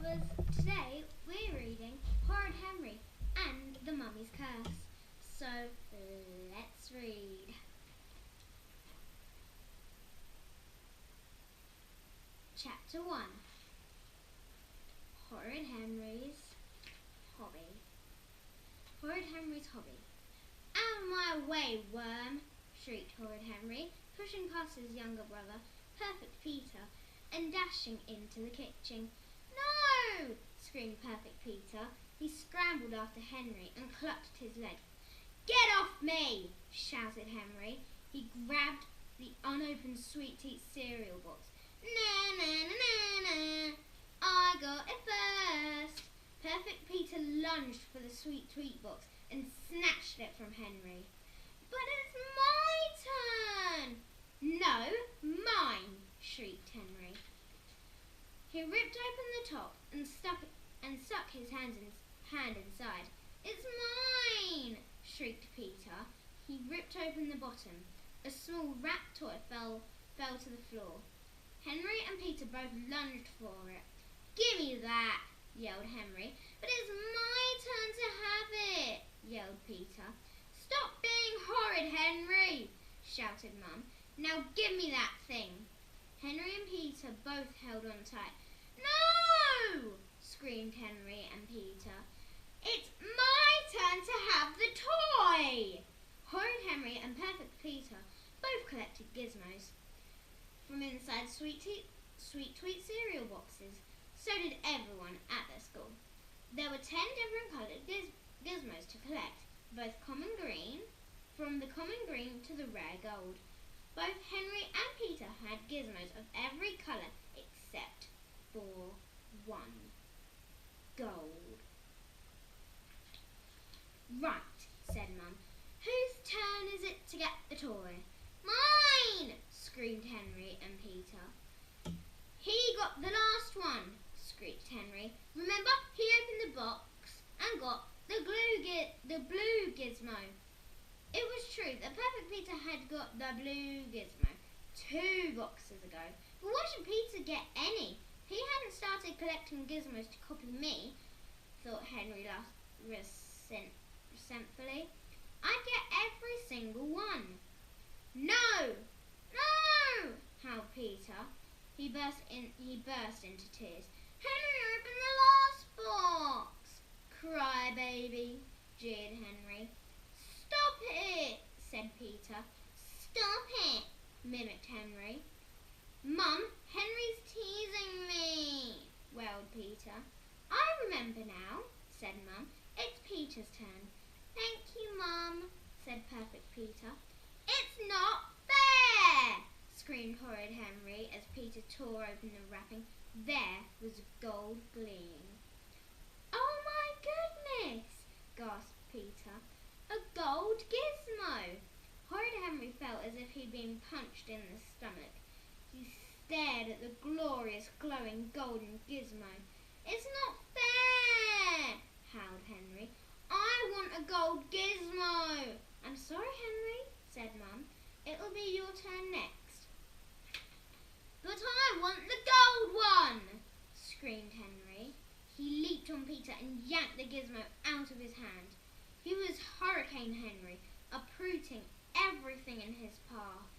Lovers, today we're reading Horrid Henry and the Mummy's Curse. So let's read. Chapter 1. Horrid Henry's Hobby. Horrid Henry's Hobby. Out of my way, worm! Shrieked Horrid Henry, pushing past his younger brother, Perfect Peter, and dashing into the kitchen. No! Screamed Perfect Peter. He scrambled after Henry and clutched his leg. Get off me! Shouted Henry. He grabbed the unopened Sweet Treat cereal box. Na na na na na! I got it first! Perfect Peter lunged for the Sweet Treat box and snatched it from Henry. But it's my turn! No, mine! Shrieked Henry. He ripped open the top and stuck his hand inside. It's mine! Shrieked Peter. He ripped open the bottom. A small rat toy fell to the floor. Henry and Peter both lunged for it. Gimme that! Yelled Henry. But it's my turn to have it! Yelled Peter. Stop being horrid, Henry! Shouted Mum. Now give me that thing. Henry and Peter both held on tight. No! Screamed Henry and Peter. It's my turn to have the toy! Horrid Henry and Perfect Peter both collected gizmos from inside Sweet Treat cereal boxes. So did everyone at their school. There were 10 different coloured gizmos to collect, both common green, from the common green to the rare gold. Both Henry and Peter had gizmos of every colour except for one. Gold. Right, said Mum. Whose turn is it to get the toy? Mine! Screamed Henry and Peter. He got the last one, screeched Henry. Remember, he opened the box and got the blue gizmo. It was true that Perfect Peter had got the blue gizmo 2 boxes ago. But why should Peter get any? He hadn't started collecting gizmos to copy me, thought Henry resentfully. I'd get every single one. No! No! Howled Peter. He burst into tears. Henry opened the last box! Cry, baby, jeered Henry. Stop it, said Peter. Stop it, mimicked Henry. Mum, Henry's teasing me, wailed Peter. I remember now, said Mum. It's Peter's turn. Thank you, Mum, said Perfect Peter. It's not fair, screamed Horrid Henry as Peter tore open the wrapping. There was gold gleam. Oh my goodness, gasped Peter. A gold gizmo! Horrid Henry felt as if he'd been punched in the stomach. He stared at the glorious, glowing golden gizmo. It's not fair, howled Henry. I want a gold gizmo. I'm sorry, Henry, said Mum. It'll be your turn next. But I want the gold one, screamed Henry. He leaped on Peter and yanked the gizmo out of his hand. He was Hurricane Henry, uprooting everything in his path.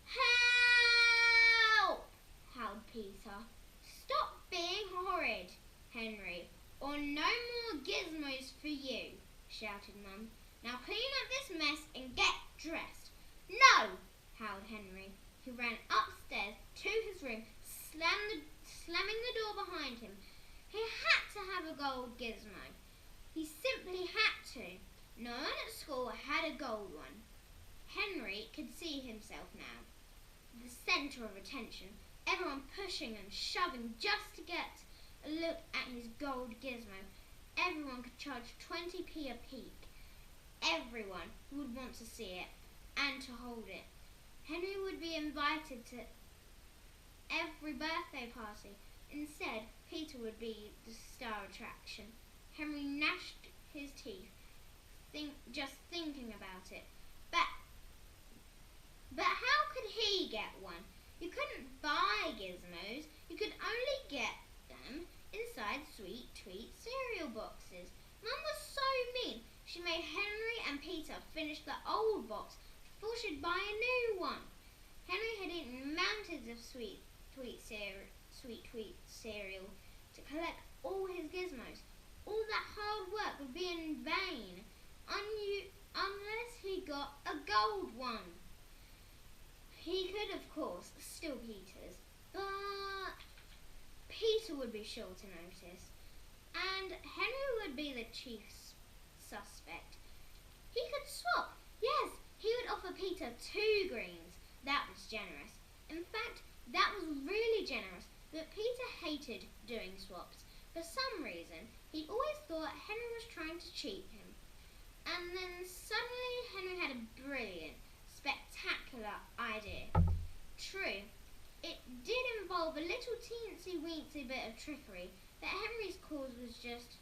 Help! howled Peter. Stop being horrid, Henry, or no more gizmos for you, shouted Mum. Now clean up this mess and get dressed. No, howled Henry. He ran upstairs to his room, slamming the door behind him. He had to have a gold gizmo. He simply had to. No one at school had a gold one. Henry could see himself now, the centre of attention, everyone pushing and shoving just to get a look at his gold gizmo. Everyone could charge 20p a peek. Everyone would want to see it and to hold it. Henry would be invited to every birthday party. Instead, Peter would be the star attraction. Henry gnashed his teeth, just thinking about it. But how could he get one? You couldn't buy gizmos. You could only get them inside Sweet Tweet cereal boxes. Mum was so mean. She made Henry and Peter finish the old box before she'd buy a new one. Henry had eaten mountains of Sweet Tweet cereal to collect all his gizmos. All that hard work would be in vain unless he got a gold one. He could, of course, steal Peter's, but Peter would be sure to notice, and Henry would be the chief suspect. He could swap. Yes, he would offer Peter 2 greens. That was generous. In fact, that was really generous, but Peter hated doing swaps. For some reason, he always thought Henry was trying to cheat him. And then suddenly Henry had a brilliant, spectacular idea. True, it did involve a little teensy-weensy bit of trickery, but Henry's cause was just.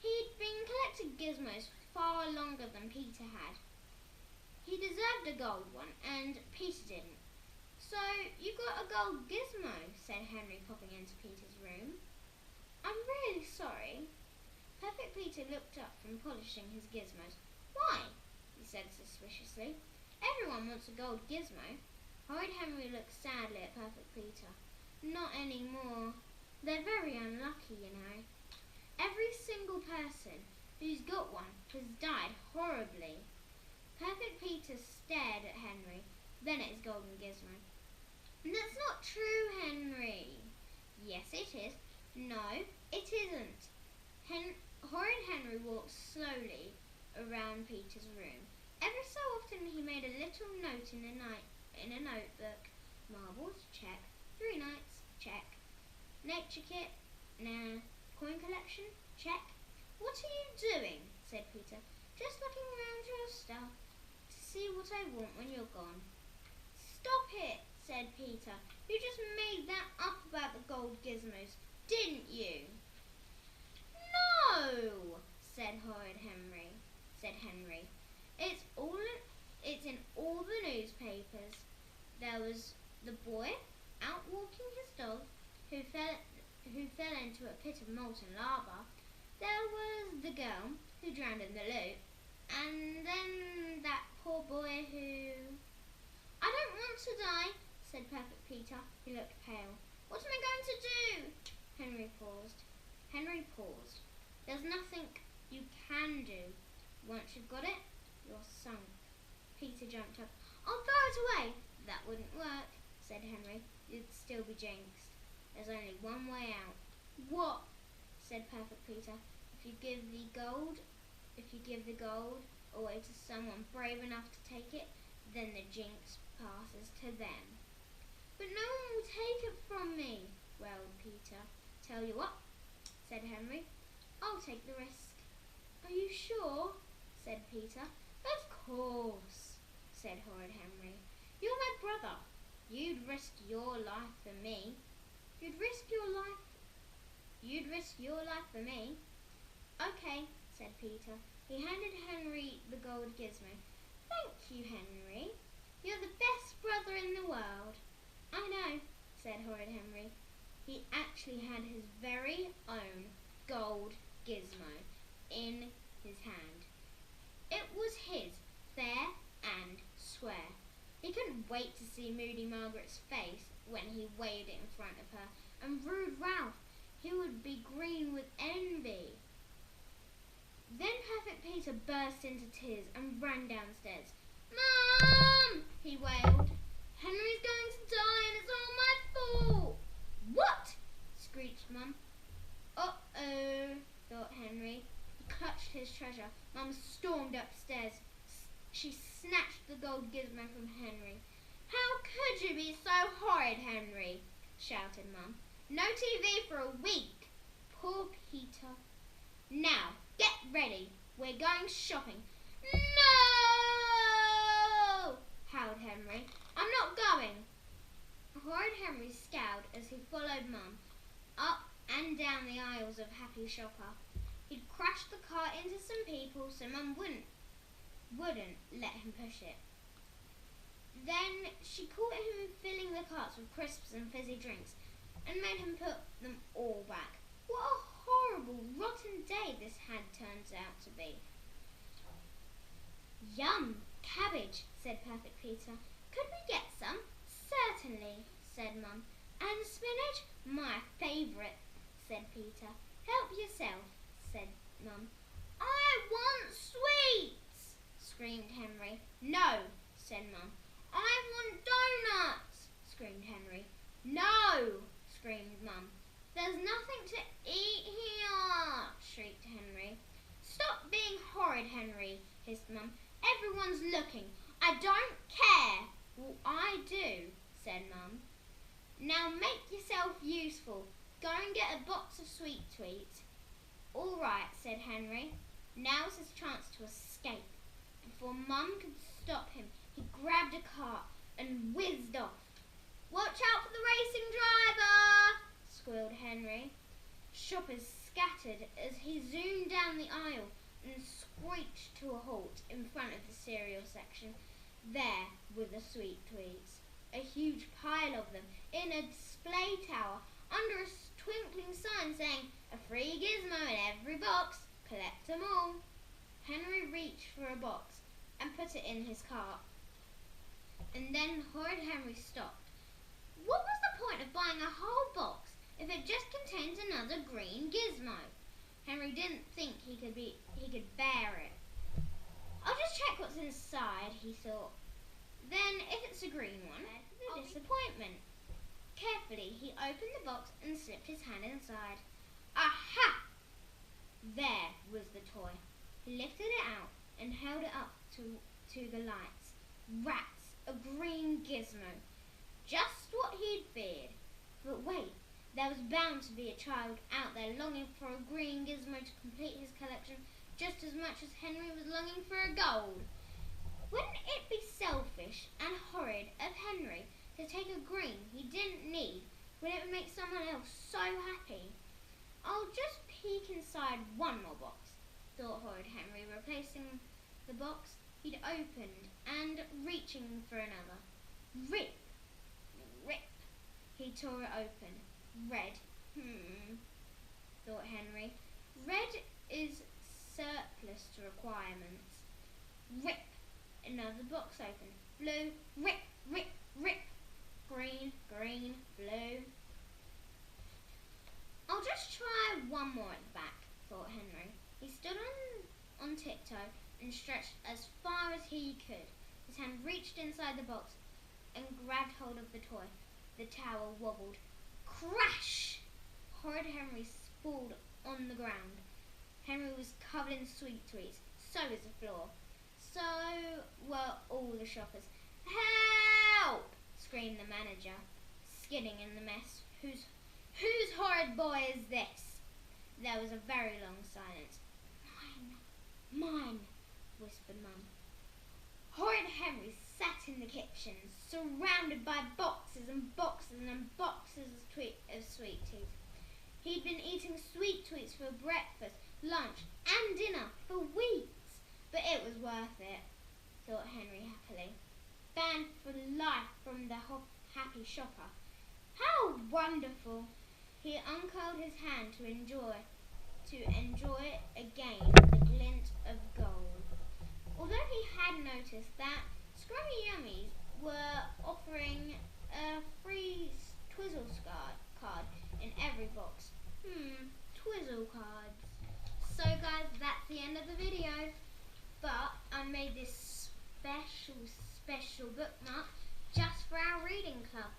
He'd been collecting gizmos far longer than Peter had. He deserved a gold one, and Peter didn't. So, you got a gold gizmo, said Henry, popping into Peter's room. I'm really sorry. Perfect Peter looked up from polishing his gizmos. Why? He said suspiciously. Everyone wants a gold gizmo. Horrid Henry looked sadly at Perfect Peter. Not anymore. They're very unlucky, you know. Every single person who's got one has died horribly. Perfect Peter stared at Henry, then at his golden gizmo. That's not true, Henry. Yes, it is. No, it isn't. Horrid Henry walked slowly around Peter's room. Every so often he made a little note in a notebook. Marbles, check. 3 nights, check. Nature kit, nah. Coin collection, check. What are you doing? Said Peter. Just looking around your stuff to see what I want when you're gone. Stop it, said Peter. You just made that up about the gold gizmos, didn't you? No, said Henry. It's in all the newspapers. There was the boy out walking his dog who fell into a pit of molten lava. There was the girl who drowned in the loop, and then that poor boy who... I don't want to die, said Perfect Peter. He looked pale. What am I going to do? Henry paused. There's nothing you can do. Once you've got it, you're sunk. Peter jumped up. I'll throw it away. That wouldn't work, said Henry. You'd still be jinxed. There's only one way out. What? Said Perfect Peter. If you give the gold away to someone brave enough to take it, then the jinx passes to them. But no one will take it from me, wailed Peter. Tell you what, said Henry. I'll take the risk. Are you sure? Said Peter. Of course, said Horrid Henry. You're my brother. You'd risk your life for me. You'd risk your life for me. Okay, said Peter. He handed Henry the gold gizmo. Thank you, Henry. You're the best brother in the world. I know, said Horrid Henry. He actually had his very own gold gizmo in his hand. It was his, fair and square. He couldn't wait to see Moody Margaret's face when he waved it in front of her, and rude Ralph, he would be green with envy. Then Perfect Peter burst into tears and ran downstairs. Mum! He wailed. Henry's going to die and it's all my fault. What? Screeched Mum. Uh-oh, thought Henry. He clutched his treasure. Mum stormed upstairs. She snatched the gold gizmo from Henry. How could you be so horrid, Henry? Shouted Mum. No TV for a week. Poor Peter. Now, get ready. We're going shopping. No! Howled Henry. I'm not going. Horrid Henry scowled as he followed Mum up and down the aisles of Happy Shopper. He'd crashed the cart into some people so Mum wouldn't let him push it. Then she caught him filling the carts with crisps and fizzy drinks and made him put them all back. What a horrible, rotten day this had turned out to be. Yum, cabbage, said Perfect Peter. Could we get some? Certainly, said Mum. And spinach? My favourite, said Peter. Help yourself, said Mum. I want sweets, screamed Henry. No, said Mum. I want donuts, screamed Henry. No, screamed Mum. There's nothing to eat here, shrieked Henry. Stop being horrid, Henry, hissed Mum. Everyone's looking. I don't care. Well, I do, said Mum. Now make yourself useful. Go and get a box of sweet tweets. All right, said Henry. Now's his chance to escape. Before Mum could stop him, he grabbed a cart and whizzed off. Watch out for the racing driver, squealed Henry. Shoppers scattered as he zoomed down the aisle and screeched to a halt in front of the cereal section. There were the sweet tweets, a huge pile of them in a display tower under a twinkling sign saying, a free gizmo in every box, collect them all. Henry reached for a box and put it in his cart. And then horrid Henry stopped. What was the point of buying a whole box if it just contains another green gizmo? Henry didn't think he could bear it. I'll just check what's inside, he thought. Then, if it's a green one, the disappointment. Carefully, he opened the box and slipped his hand inside. Aha! There was the toy. He lifted it out and held it up to the lights. Rats, a green gizmo. Just what he'd feared. But wait, there was bound to be a child out there longing for a green gizmo to complete his collection just as much as Henry was longing for a gold. Wouldn't it be selfish and horrid of Henry to take a green he didn't need when it would make someone else so happy? I'll just peek inside one more box, thought horrid Henry, replacing the box he'd opened and reaching for another. Rip! Rip! He tore it open. Red. Thought Henry. Red is surplus to requirements. Rip! Another box open. Blue. Rip! Rip! Rip! Green. Green. Blue. I'll just try one more at the back, thought Henry. He stood on tiptoe and stretched as far as he could. His hand reached inside the box and grabbed hold of the toy. The tower wobbled. Crash! Horrid Henry sprawled on the ground. Henry was covered in sweet tweets. So was the floor. So were all the shoppers. Help! Screamed the manager, skidding in the mess. Whose horrid boy is this? There was a very long silence. Mine, whispered Mum. Horrid Henry sat in the kitchen, surrounded by boxes and boxes and boxes of sweet tweets. He'd been eating sweet tweets for breakfast, lunch and dinner for weeks, but it was worth it, thought Henry happily. Banned for life from the happy shopper. How wonderful! He uncurled his hand to enjoy again the glint of gold. Although he had noticed that Scrummy Yummies were offering a free Twizzle card in every box. Twizzle cards. So guys, that's the end of the video. But I made this special bookmark just for our reading club.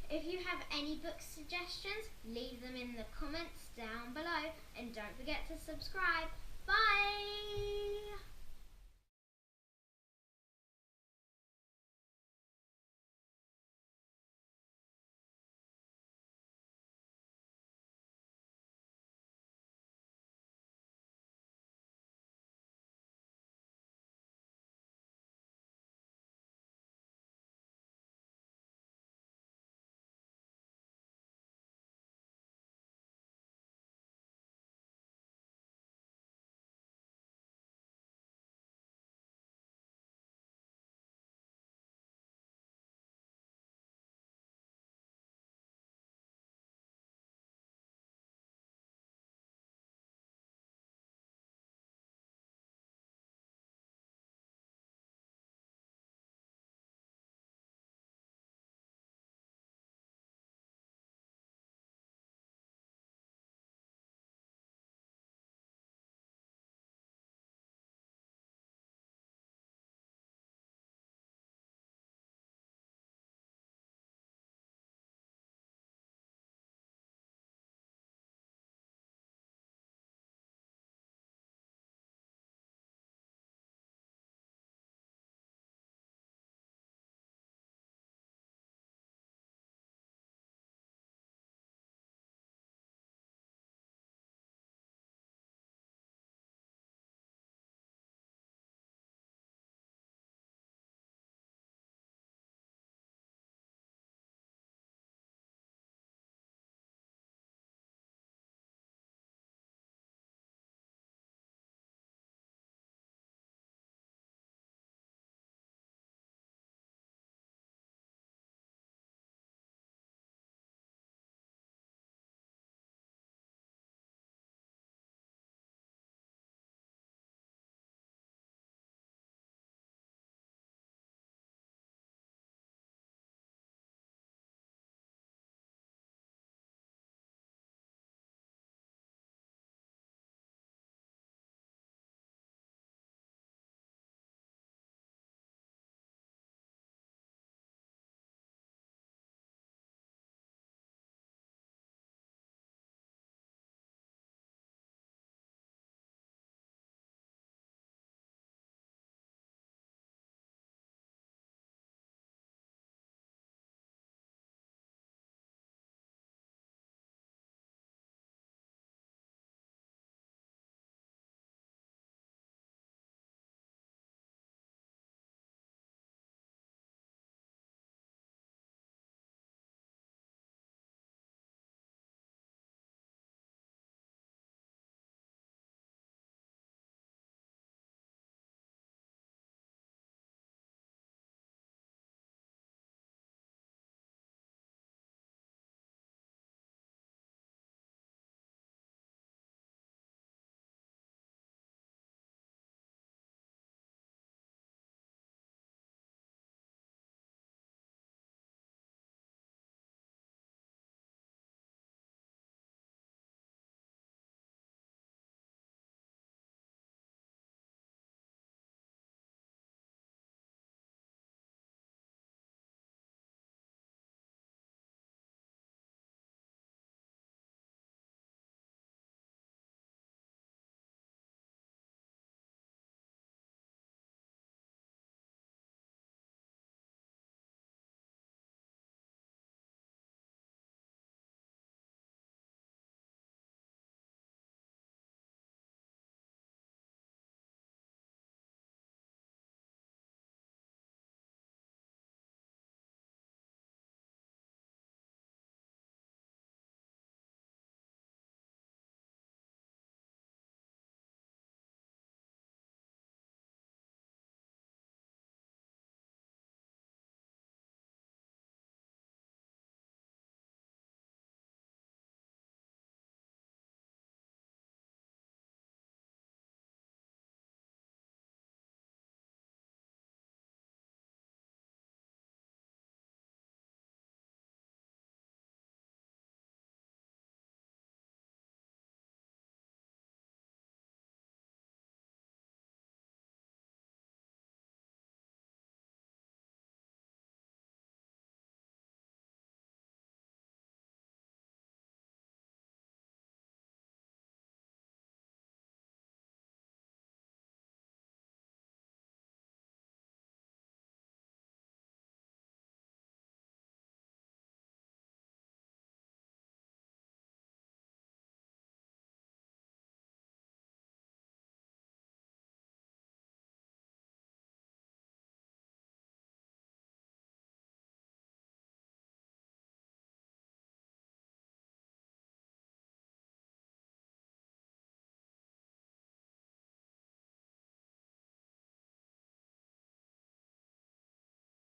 If you have any book suggestions, leave them in the comments down below and don't forget to subscribe. Bye!